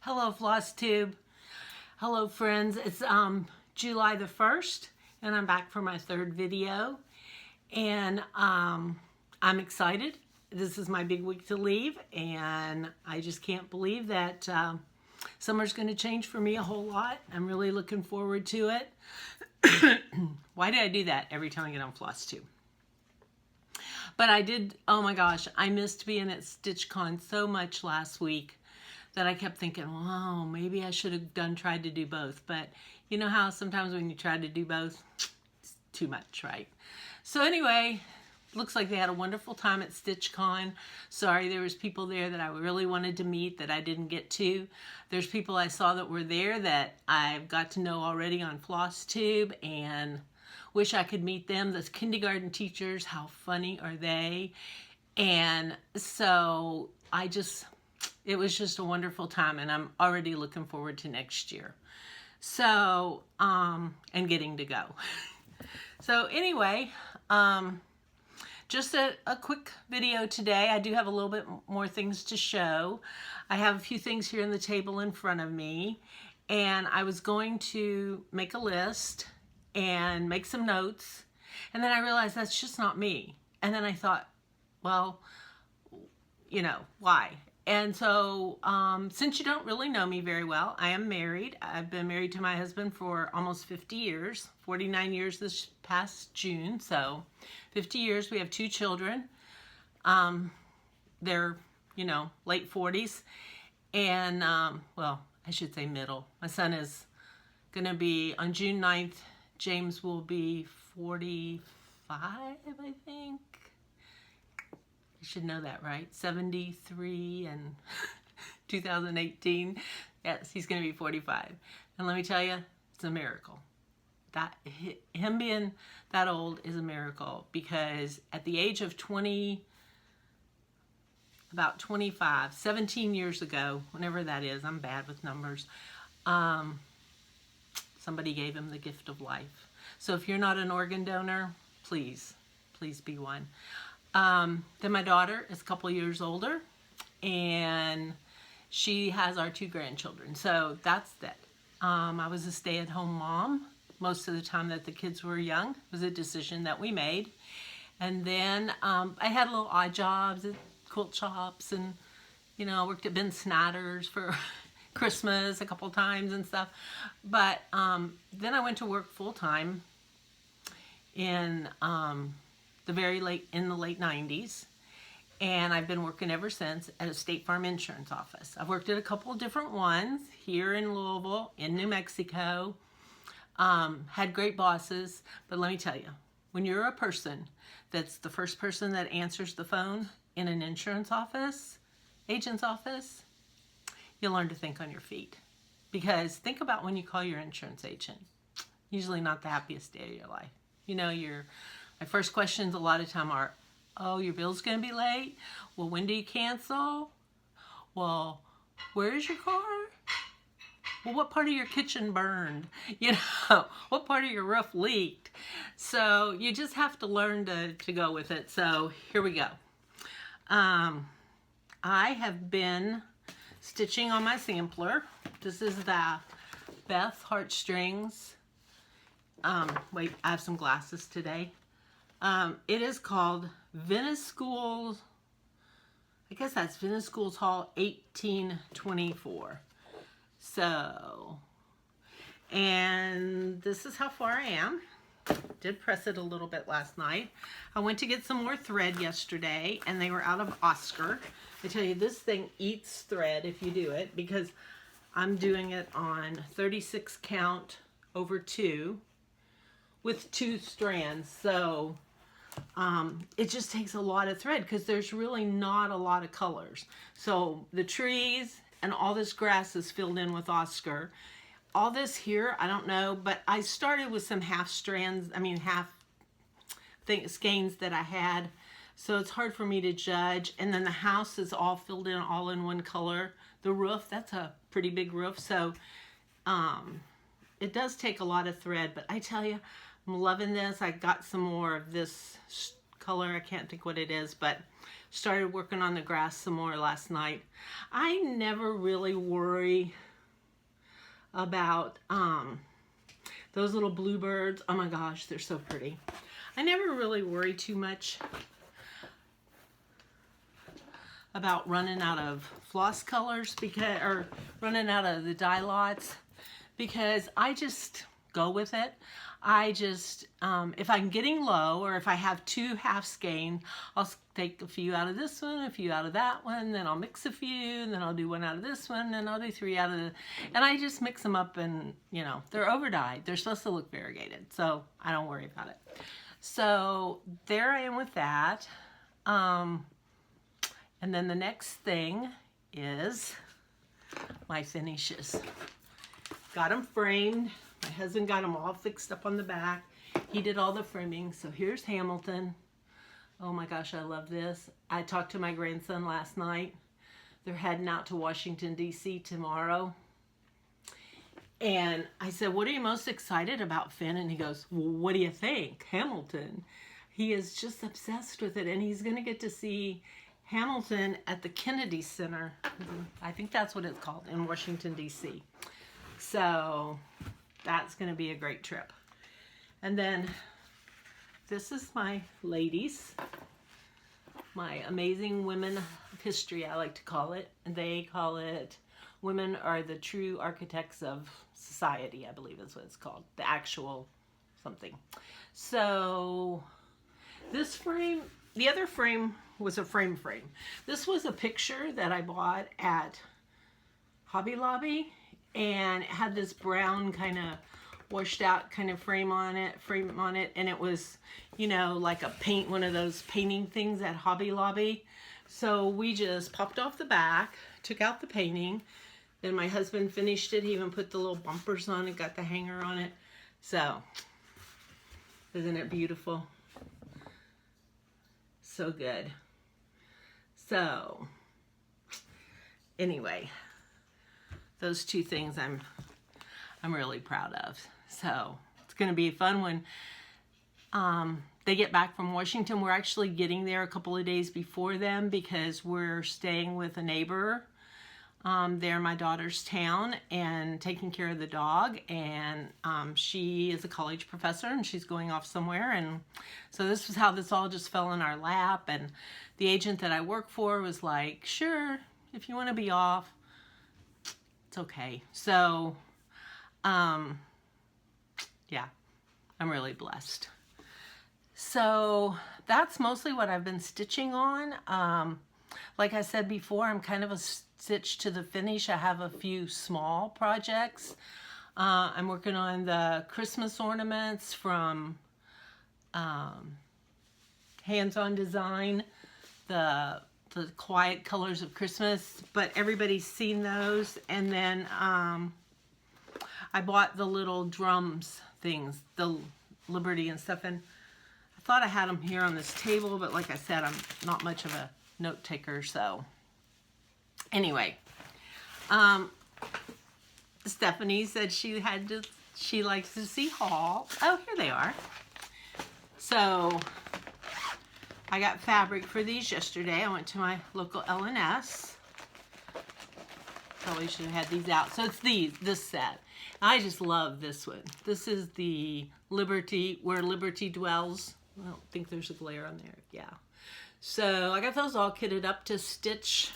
Hello, FlossTube. Hello, friends. It's July the 1st, and I'm back for my third video. And I'm excited. This is my big week to leave, and I just can't believe that summer's going to change for me a whole lot. I'm really looking forward to it. Why did I do that every time I get on FlossTube? But I did, oh my gosh, I missed being at StitchCon so much last week that I kept thinking, wow, maybe I should have tried to do both. But you know how sometimes when you try to do both, it's too much, right? So anyway, looks like they had a wonderful time at StitchCon. Sorry, there was people there that I really wanted to meet that I didn't get to. There's people I saw that were there that I've got to know already on FlossTube and wish I could meet them. The kindergarten teachers, how funny are they? And so it was just a wonderful time, and I'm already looking forward to next year. So, and getting to go. So anyway, just a quick video today. I do have a little bit more things to show. I have a few things here on the table in front of me, and I was going to make a list and make some notes, and then I realized that's just not me. And then I thought, well, you know, why? And so since you don't really know me very well, I am married. I've been married to my husband for almost 50 years, 49 years this past June, so 50 years. We have 2 children. They're, you know, late 40s, and well, I should say middle. My son is gonna be, on June 9th, James will be 45, I think. You should know that, right? 73 and 2018. Yes, he's going to be 45. And let me tell you, it's a miracle. That him being that old is a miracle, because at the age of 20, about 25, 17 years ago, whenever that is, I'm bad with numbers, somebody gave him the gift of life. So if you're not an organ donor, please be one. Then my daughter is a couple years older, and she has our 2 grandchildren. So that's that. I was a stay-at-home mom most of the time that the kids were young. It was a decision that we made. And then I had little odd jobs at quilt shops, and you know, I worked at Ben Snyder's for Christmas a couple times and stuff. But then I went to work full-time in the late 90s, and I've been working ever since at a State Farm insurance office. I've worked at a couple of different ones here in Louisville, in New Mexico, had great bosses, but let me tell you, when you're a person that's the first person that answers the phone in an insurance office, agent's office, you'll learn to think on your feet. Because think about when you call your insurance agent, usually not the happiest day of your life. You know, my first questions a lot of time are, oh, your bill's going to be late? Well, when do you cancel? Well, where is your car? Well, what part of your kitchen burned? You know, what part of your roof leaked? So you just have to learn to go with it. So here we go. I have been stitching on my sampler. This is the Beth Heartstrings. Wait, I have some glasses today. It is called Venice Schools, I guess that's Venice Schools Hall 1824. So, and this is how far I am. Did press it a little bit last night. I went to get some more thread yesterday, and they were out of Oscar. I tell you, this thing eats thread if you do it, because I'm doing it on 36 count over 2 with 2 strands. So it just takes a lot of thread, because there's really not a lot of colors. So the trees and all this grass is filled in with Oscar. All this here, I don't know, but I started with some half skeins that I had, so it's hard for me to judge. And then the house is all filled in, all in one color. The roof, that's a pretty big roof, so it does take a lot of thread. But I tell you, I'm loving this. I got some more of this color. I can't think what it is, but started working on the grass some more last night. I never really worry about those little bluebirds. Oh my gosh, they're so pretty. I never really worry too much about running out of floss colors or running out of the dye lots, because I just go with it. I just, if I'm getting low, or if I have 2 half skein, I'll take a few out of this one, a few out of that one, then I'll mix a few, and then I'll do 1 out of this one, and I'll do 3 out of the, and I just mix them up, and you know, they're over dyed. They're supposed to look variegated, so I don't worry about it. So there I am with that. And then the next thing is my finishes. Got them framed. My husband got them all fixed up on the back. He did all the framing. So here's Hamilton. Oh my gosh, I love this. I talked to my grandson last night. They're heading out to Washington, D.C. tomorrow. And I said, what are you most excited about, Finn? And he goes, well, what do you think? Hamilton. He is just obsessed with it. And he's going to get to see Hamilton at the Kennedy Center. I think that's what it's called, in Washington, D.C. So that's going to be a great trip. And then this is my ladies, my amazing women of history, I like to call it. And they call it Women Are the True Architects of Society, I believe is what it's called. The actual something. So this frame, the other frame was a frame. This was a picture that I bought at Hobby Lobby, and it had this brown kind of washed out kind of frame on it, and it was, you know, like a one of those painting things at Hobby Lobby. So we just popped off the back, took out the painting, then my husband finished it. He even put the little bumpers on it, got the hanger on it. So isn't it beautiful? So good. So anyway, those 2 things I'm really proud of. So it's going to be fun when they get back from Washington. We're actually getting there a couple of days before them, because we're staying with a neighbor there in my daughter's town and taking care of the dog. And she is a college professor, and she's going off somewhere. And so this was how this all just fell in our lap. And the agent that I work for was like, sure, if you want to be off, it's okay. So, yeah, I'm really blessed. So that's mostly what I've been stitching on. Like I said before, I'm kind of a stitch to the finish. I have a few small projects. I'm working on the Christmas ornaments from Hands On Design, the Quiet Colors of Christmas, but everybody's seen those. And then I bought the little drums things, the Liberty and stuff, and I thought I had them here on this table, but like I said, I'm not much of a note taker. So anyway, Stephanie said she likes to see haul. Oh, here they are. So I got fabric for these yesterday. I went to my local L&S. Probably should have had these out. So it's this set. I just love this one. This is the Liberty, Where Liberty Dwells. I don't think there's a glare on there. Yeah. So I got those all kitted up to stitch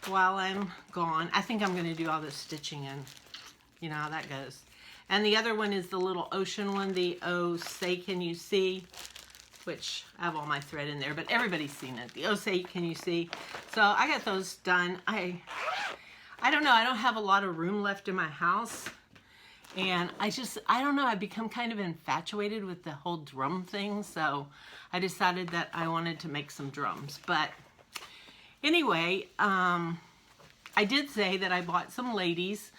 while I'm gone. I think I'm going to do all this stitching, and you know how that goes. And the other one is the little ocean one, the Oh Say Can You See, which I have all my thread in there, but everybody's seen it. The Oh Say Can You See. So I got those done. I don't know. I don't have a lot of room left in my house. And I don't know. I've become kind of infatuated with the whole drum thing. So I decided that I wanted to make some drums. But anyway, I did say that I bought some ladies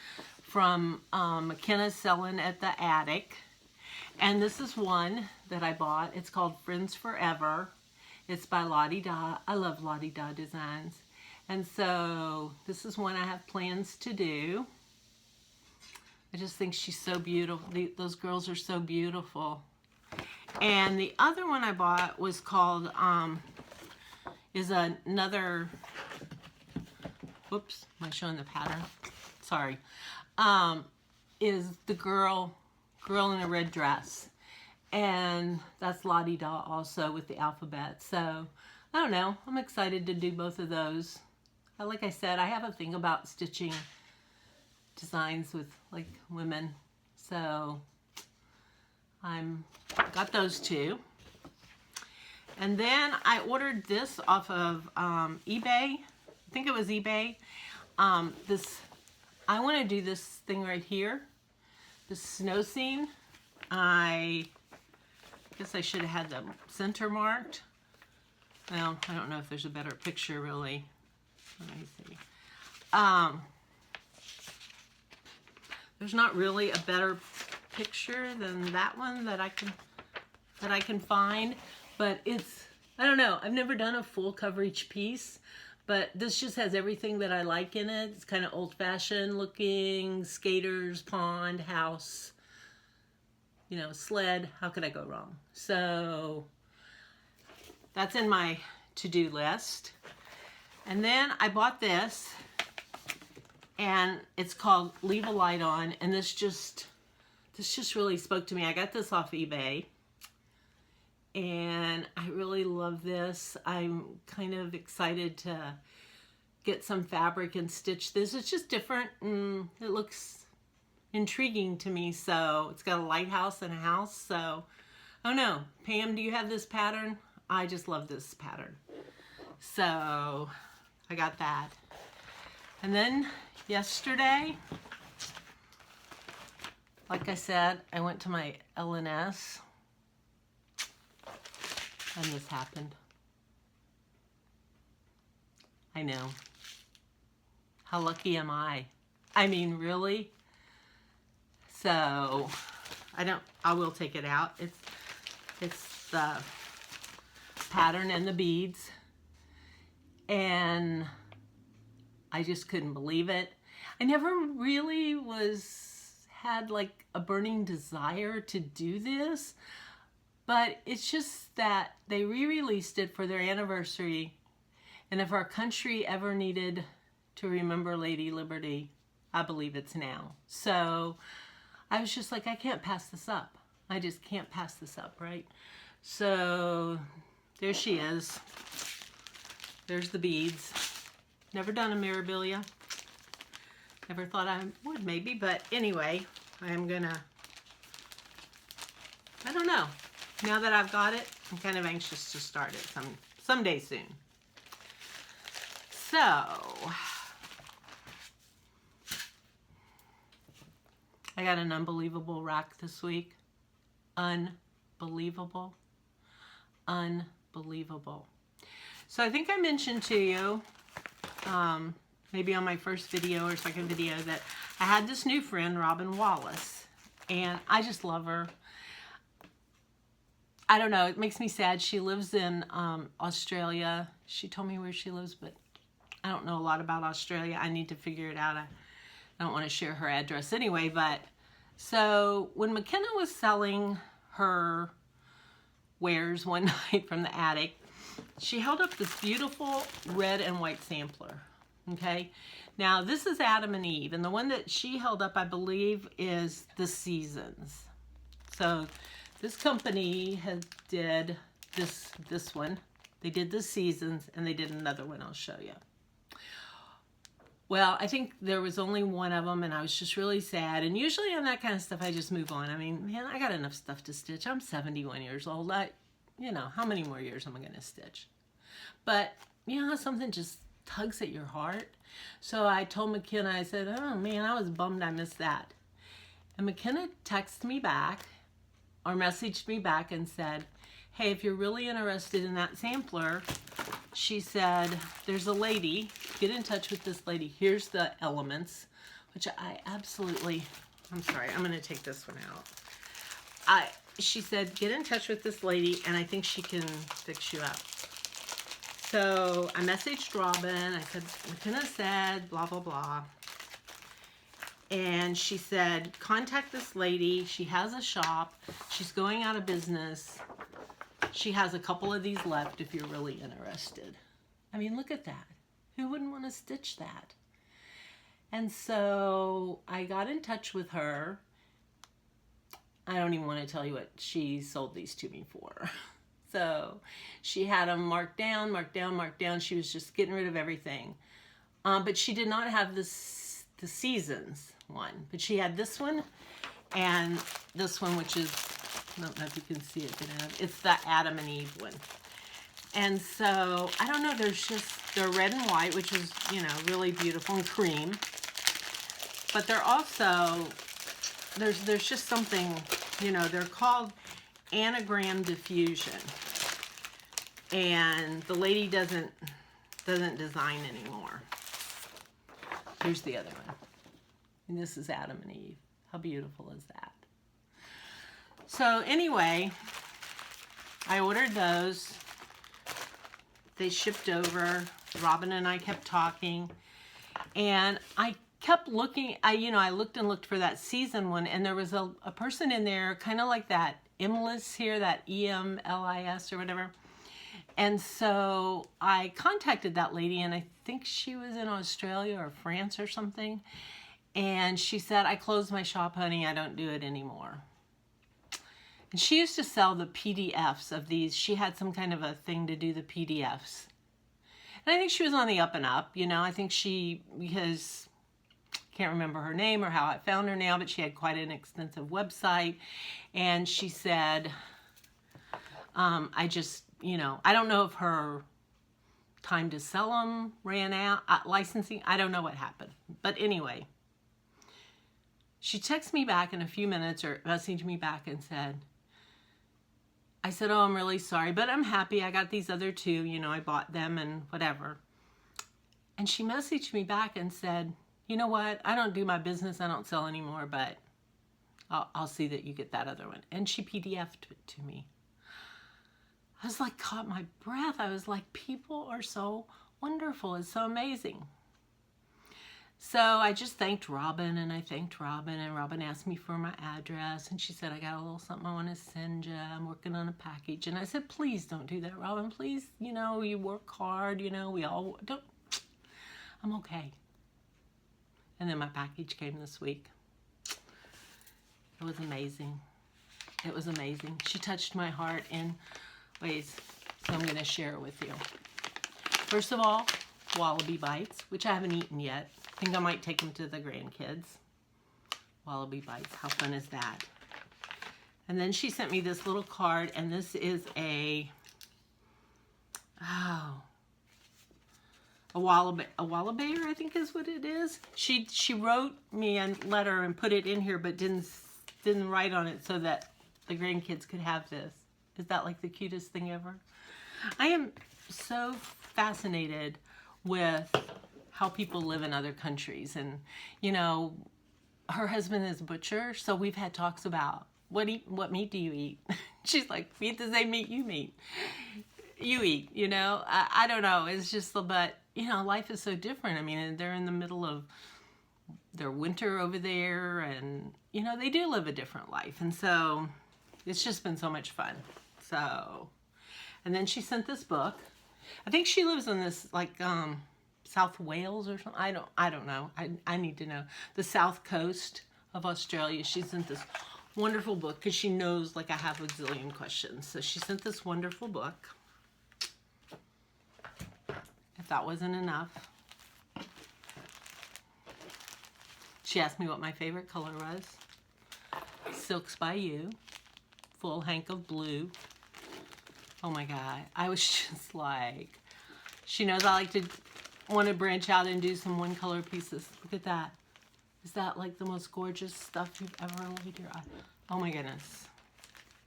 from McKenna's selling at the Attic. And this is one that I bought. It's called Friends Forever. It's by Lottie Da. I love Lottie Da designs. And so this is one I have plans to do. I just think she's so beautiful. Those girls are so beautiful. And the other one I bought was called, is another, whoops, am I showing the pattern? Sorry. Is the girl in a red dress. And that's La Di Da also with the alphabet. So, I don't know. I'm excited to do both of those. Like I said, I have a thing about stitching designs with like women. So, got those two. And then I ordered this off of eBay. I think it was eBay. I want to do this thing right here. The snow scene. I guess I should have had the center marked. Well, I don't know if there's a better picture really. Let me see. There's not really a better picture than that one that I can find, but I don't know. I've never done a full coverage piece, but this just has everything that I like in it. It's kind of old-fashioned looking, skaters, pond, house, you know, sled. How could I go wrong? So that's in my to-do list. And then I bought this, and it's called Leave a Light On, and this just really spoke to me. I got this off eBay, and I really love this. I'm kind of excited to get some fabric and stitch this. It's just different, and it looks intriguing to me. So it's got a lighthouse and a house. So, oh no, Pam, do you have this pattern? I just love this pattern. So I got that. And then yesterday, like I said, I went to my L&S, and this happened. I know. How lucky am I? I mean, really? So, I will take it out. It's the pattern and the beads. And I just couldn't believe it. I never really had like a burning desire to do this, but it's just that they re-released it for their anniversary, and if our country ever needed to remember Lady Liberty, I believe it's now. So I was just like, I can't pass this up. I just can't pass this up, right? So there she is. There's the beads. Never done a Mirabilia. Never thought I would maybe, but anyway, I'm gonna, I don't know. Now that I've got it, I'm kind of anxious to start it someday soon. So, I got an unbelievable rack this week. Unbelievable. Unbelievable. So I think I mentioned to you, maybe on my first video or second video, that I had this new friend, Robin Wallace, and I just love her. I don't know, it makes me sad. She lives in Australia. She told me where she lives, but I don't know a lot about Australia. I need to figure it out. I don't want to share her address anyway, but so when McKenna was selling her wares one night from the attic, she held up this beautiful red and white sampler, okay? Now, this is Adam and Eve, and the one that she held up, I believe, is The Seasons. So, this company did this one. They did The Seasons, and they did another one I'll show you. Well, I think there was only one of them, and I was just really sad. And usually on that kind of stuff, I just move on. I mean, man, I got enough stuff to stitch. I'm 71 years old. You know, how many more years am I going to stitch? But, you know how something just tugs at your heart? So I told McKenna, I said, oh man, I was bummed I missed that. And McKenna texted me back, or messaged me back and said, hey, if you're really interested in that sampler, she said, there's a lady, get in touch with this lady. Here's the elements, which I absolutely, I'm sorry, I'm going to take this one out. She said, get in touch with this lady, and I think she can fix you up. So I messaged Robin. I said, McKenna said, blah, blah, blah. And she said, contact this lady. She has a shop. She's going out of business. She has a couple of these left if you're really interested. I mean, look at that. Who wouldn't want to stitch that? And so I got in touch with her. I don't even want to tell you what she sold these to me for. So she had them marked down, marked down, marked down. She was just getting rid of everything. But she did not have the Seasons one. But she had this one and this one, which is, I don't know if you can see it. It's the Adam and Eve one. And so, I don't know, they're red and white, which is, you know, really beautiful, and cream. But they're also, there's just something, you know, they're called Anagram Diffusion. And the lady doesn't design anymore. Here's the other one. And this is Adam and Eve. How beautiful is that? So anyway, I ordered those. They shipped over. Robin and I kept talking. And I kept looking. I looked and looked for that season one. And there was a person in there, kind of like that Emlis here, that EMLIS or whatever. And so I contacted that lady, and I think she was in Australia or France or something. And she said, I closed my shop, honey. I don't do it anymore. And she used to sell the PDFs of these. She had some kind of a thing to do the PDFs. And I think she was on the up and up. You know, I think because can't remember her name or how I found her now, but she had quite an extensive website. And she said, I don't know if her time to sell them ran out, licensing, I don't know what happened. But anyway, she texted me back in a few minutes or messaged me back and I said, oh, I'm really sorry, but I'm happy. I got these other two, you know, I bought them and whatever. And she messaged me back and said, you know what? I don't do my business. I don't sell anymore, but I'll see that you get that other one. And she PDF'd it to me. I was like, caught my breath. I was like, people are so wonderful. It's so amazing. So I just thanked Robin, and Robin asked me for my address, and she said, I got a little something I want to send you. I'm working on a package. And I said, please don't do that, Robin. Please, you know, you work hard, you know, we all don't. I'm okay. And then my package came this week. It was amazing. It was amazing. She touched my heart in ways, so I'm going to share it with you. First of all, Wallaby Bites, which I haven't eaten yet. I think I might take them to the grandkids. Wallaby Bites, how fun is that? And then she sent me this little card, and this is a Wallabear, I think is what it is. She wrote me a letter and put it in here, but didn't write on it so that the grandkids could have this. Is that like the cutest thing ever? I am so fascinated with how people live in other countries. And, you know, her husband is a butcher, so we've had talks about what meat do you eat? She's like, eat the same meat you eat, you know? I don't know. It's just, but, you know, life is so different. I mean, they're in the middle of their winter over there, and, you know, they do live a different life. And so it's just been so much fun. So, and then she sent this book. I think she lives in this, like, South Wales or something. I don't know. I need to know. The south coast of Australia. She sent this wonderful book because she knows, like, I have a zillion questions. So she sent this wonderful book. If that wasn't enough, she asked me what my favorite color was. Silks by You. Full hank of blue. Oh my God. I was just like, she knows I like to want to branch out and do some one color pieces. Look at that. Is that like the most gorgeous stuff you've ever laid your eye? Oh my goodness.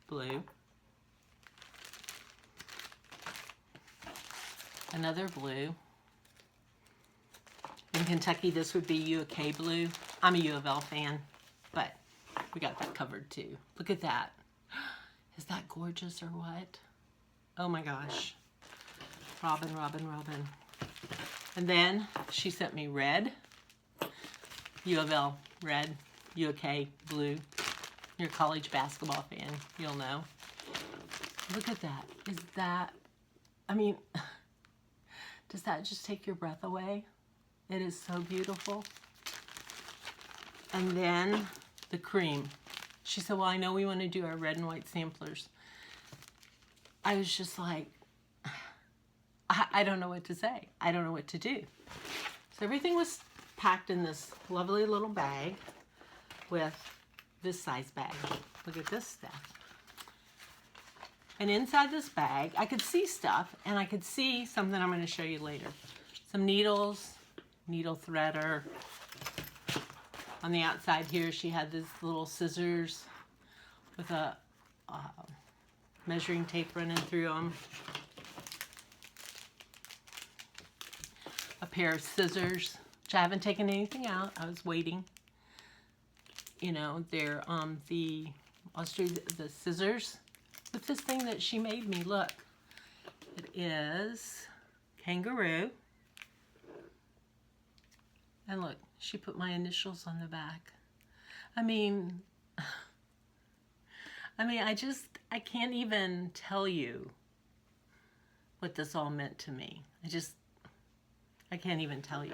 Blue. Another blue. In Kentucky, this would be UK blue. I'm a U of L fan, but we got that covered too. Look at that. Is that gorgeous or what? Oh my gosh. Robin. And then she sent me red. U of L, red. U of K, blue. You're a college basketball fan, you'll know. Look at that. Is that, I mean, does that just take your breath away? It is so beautiful. And then the cream. She said, well, I know we want to do our red and white samplers. I was just like, I don't know what to say. I don't know what to do. So everything was packed in this lovely little bag with this size bag. Look at this stuff. And inside this bag, I could see stuff, and I could see something I'm going to show you later. Some needles, needle threader. On the outside here, she had these little scissors with a measuring tape running through them. A pair of scissors, which I haven't taken anything out. I was waiting. You know, they're I'll show you the scissors with this thing that she made me. Look, it is kangaroo. And look, she put my initials on the back. I mean, I can't even tell you what this all meant to me. I can't even tell you.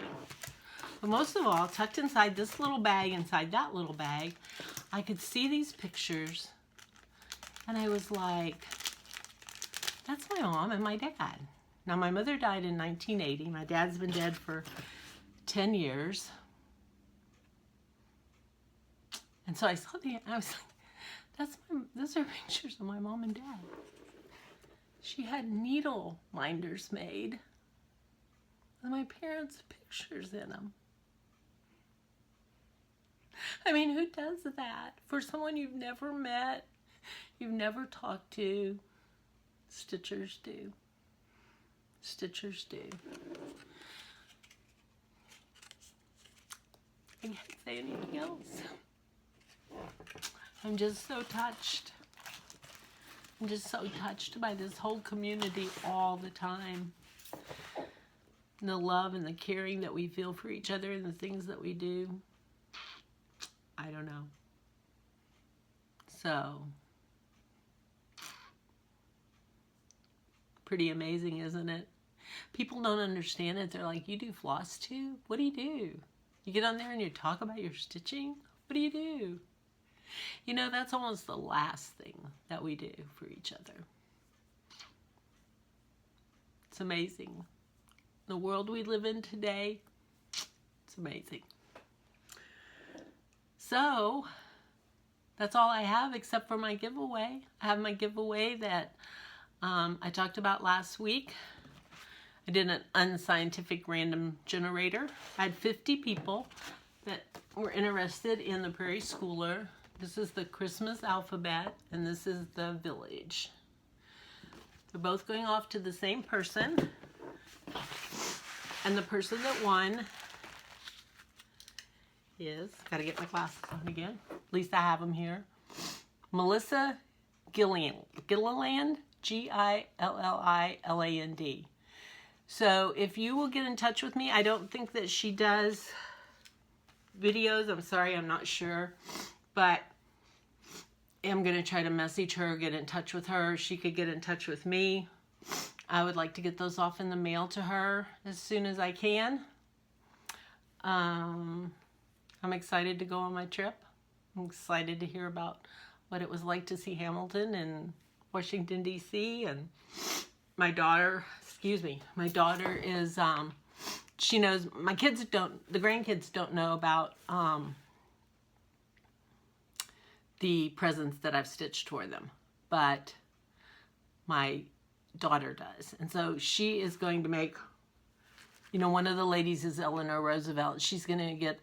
But most of all, tucked inside this little bag, inside that little bag, I could see these pictures, and I was like, that's my mom and my dad. Now, my mother died in 1980. My dad's been dead for 10 years. And so I saw I was like, those are pictures of my mom and dad. She had needle minders made with my parents' pictures in them. I mean, who does that? For someone you've never met, you've never talked to, Stitchers do. Stitchers do. I can't say anything else. I'm just so touched. I'm just so touched by this whole community all the time. And the love and the caring that we feel for each other and the things that we do. I don't know. So, pretty amazing, isn't it? People don't understand it. They're like, you do floss too? What do you do? You get on there and you talk about your stitching? What do you do? You know, that's almost the last thing that we do for each other. It's amazing. The world we live in today, it's amazing. So, that's all I have except for my giveaway. I have my giveaway that I talked about last week. I did an unscientific random generator. I had 50 people that were interested in the Prairie Schooler. This is the Christmas alphabet, and this is the village. They're both going off to the same person. And the person that won is, gotta get my glasses on again. At least I have them here. Melissa Gilliland, Gilliland. So if you will get in touch with me, I don't think that she does videos. I'm sorry, I'm not sure. But I'm going to try to message her, get in touch with her. She could get in touch with me. I would like to get those off in the mail to her as soon as I can. I'm excited to go on my trip. I'm excited to hear about what it was like to see Hamilton and Washington, D.C. And my daughter is, she knows, the grandkids don't know about the presents that I've stitched for them, but my daughter does. And so she is going to make, you know, one of the ladies is Eleanor Roosevelt. She's going to get,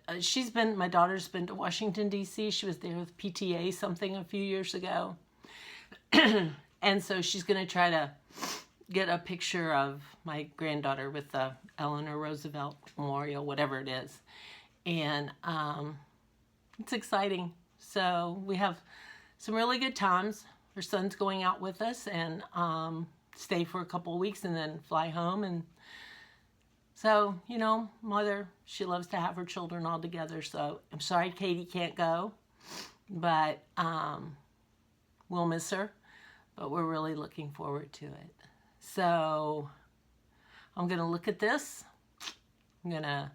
my daughter's been to Washington, D.C. She was there with PTA something a few years ago. And so she's going to try to get a picture of my granddaughter with the Eleanor Roosevelt Memorial, whatever it is. And it's exciting. So we have some really good times. Her son's going out with us, and stay for a couple of weeks and then fly home. And So, you know, mother, she loves to have her children all together. So I'm sorry Katie can't go, but we'll miss her. But we're really looking forward to it. So I'm going to look at this. I'm going to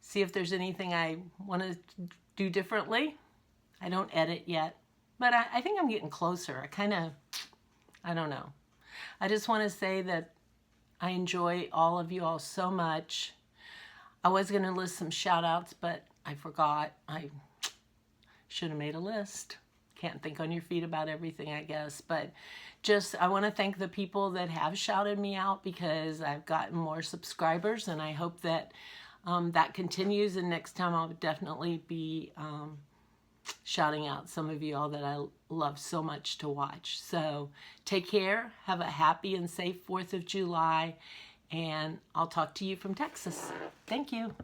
see if there's anything I want to do differently. I don't edit yet, but I think I'm getting closer. I don't know. I just want to say that I enjoy all of you all so much. I was going to list some shout outs, but I forgot. I should have made a list. Can't think on your feet about everything, I guess. But just, I want to thank the people that have shouted me out, because I've gotten more subscribers, and I hope that that continues. And next time I'll definitely be shouting out some of you all that I love so much to watch. So take care. Have a happy and safe 4th of July. And I'll talk to you from Texas. Thank you.